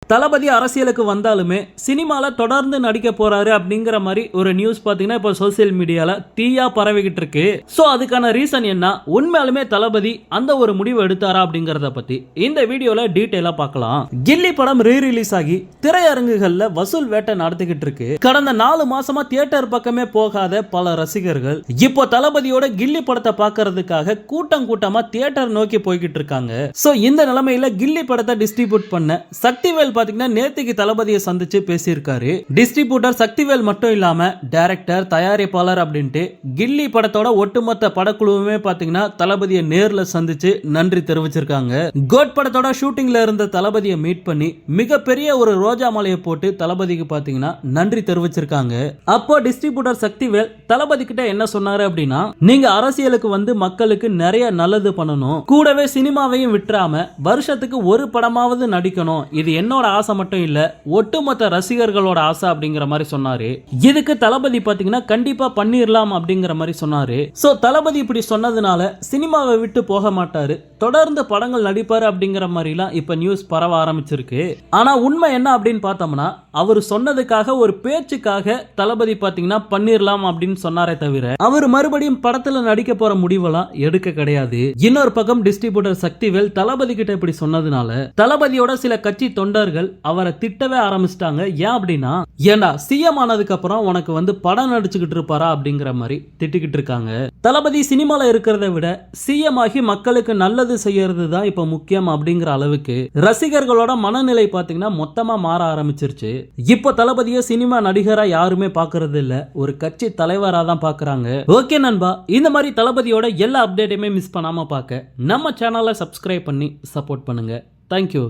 தளபதி அரசியலுக்கு வந்தாலுமே சினிமால தொடர்ந்து நடிக்க போறாரு அப்படிங்கிற மாதிரி ஒரு நியூஸ் பாத்தீங்கன்னா இப்போ சோசியல் மீடியால தீயா பரவிக்கிட்டு இருக்கு. சோ அதுக்கான ரீசன் என்ன, உண்மையாலுமே தளபதி அந்த ஒரு முடிவு எடுத்தாரா அப்படிங்கறத பத்தி இந்த வீடியோல டீடைலா பார்க்கலாம். கில்லி படம் ரீ ரிலீஸ் ஆகி திரையரங்குகள்ல வசூல் வேட்டை நடத்திக்கிட்டு இருக்கு. கடந்த 4 மாசமா தியேட்டர் பக்கமே போகாத பல ரசிகர்கள் இப்போ தளபதியோட கில்லி படத்தை பார்க்கறதுக்காக கூட்டம் கூட்டமா தியேட்டர் நோக்கி போய்கிட்டு இருக்காங்க. சோ இந்த நிலைமையில கில்லி படத்தை டிஸ்ட்ரிபியூட் பண்ண சக்திவேல் பாத்தீங்கன்னா நேத்திக்கு தளபதியை சந்திச்சு பேசியிருக்காரு. டிஸ்ட்ரிபியூட்டர் சக்திவேல் மட்டும் இல்லாம டைரக்டர், தயாரிப்பாளர் அப்படின்ட்டு கில்லி படத்தோட ஒட்டுமொத்த படக்குழுவுமே பாத்தீங்கன்னா தளபதியை நேர்ல சந்திச்சு நன்றி தெரிவிச்சிருக்காங்க. கோட் படத்தோட ஷூட்டிங்ல இருந்த தளபதியை மீட் பண்ணி மிகப்பெரிய ஒரு ரோஜா மாலையை போட்டு தளபதிக்கு பாத்தீங்கன்னா நன்றி தெரிவிச்சிருக்காங்க. அப்போ டிஸ்ட்ரிபியூட்டர் சக்திவேல் தளபதி கிட்ட என்ன சொன்னாரு அப்படின்னா, நீங்க அரசியலுக்கு வந்து மக்களுக்கு நிறைய நல்லது பண்ணணும், கூடவே சினிமாவையும் விட்டுறாம வருஷத்துக்கு ஒரு படமாவது நடிக்கணும், இது என்னோட ஆசை மட்டும் இல்ல, ஒட்டுமொத்த ரசிகர்களோட ஆசை அப்படிங்கிற மாதிரி சொன்னாரு. இதுக்கு தளபதி பாத்தீங்கன்னா கண்டிப்பா பண்ணிரலாம் அப்படிங்கிற மாதிரி சொன்னாரு. சோ தளபதி இப்படி சொன்னதுனால சினிமாவை விட்டு போக மாட்டாரு, தொடர்ந்து படங்கள் நடிப்பாரு அப்படிங்கிற மாதிரிலாம் இப்ப நியூஸ் பரவ ஆரம்பிச்சிருக்கு. ஆனா உண்மை என்ன அப்படின்னு பார்த்தோம்னா, அவர் சொன்னதுக்காக ஒரு பேச்சுக்காக தளபதி பாத்தீங்கன்னா பண்ணிரலாம் அப்படின்னு சொன்னாரே தவிர அவர் மறுபடியும் படத்துல நடிக்க போற முடிவெல்லாம் எடுக்க கிடையாது. இன்னொரு பக்கம் டிஸ்ட்ரிபியூட்டர் சக்திவேல் தளபதி கிட்ட இப்படி சொன்னதுனால தளபதியோட சில கட்சி தொண்டர்கள் அவரை திட்டவே ஆரம்பிச்சிட்டாங்க. ஏன் அப்படின்னா, ஏண்டா சிஎம் ஆனதுக்கு அப்புறம் உனக்கு வந்து படம் நடிச்சுக்கிட்டு இருப்பாரா அப்படிங்கிற மாதிரி திட்டிக்கிட்டு இருக்காங்க. தளபதி சினிமால இருக்கிறத விட சிஎம் ஆகி மக்களுக்கு நல்லது செய்யறது தான் இப்ப முக்கியம் அப்படிங்கிற அளவுக்கு ரசிகர்களோட மனநிலை பாத்தீங்கன்னா மொத்தமா மாற ஆரம்பிச்சிருச்சு. இப்போ தளபதியை சினிமா நடிகரா யாருமே பாக்குறது இல்ல, ஒரு கட்சி தலைவரா தான் பாக்குறாங்க. ஓகே நண்பா, இந்த மாதிரி தளபதியோட எல்லா அப்டேட்டையுமே மிஸ் பண்ணாம பார்க்க நம்ம சேனலை சப்ஸ்கிரைப் பண்ணி சப்போர்ட் பண்ணுங்க. தேங்க்யூ.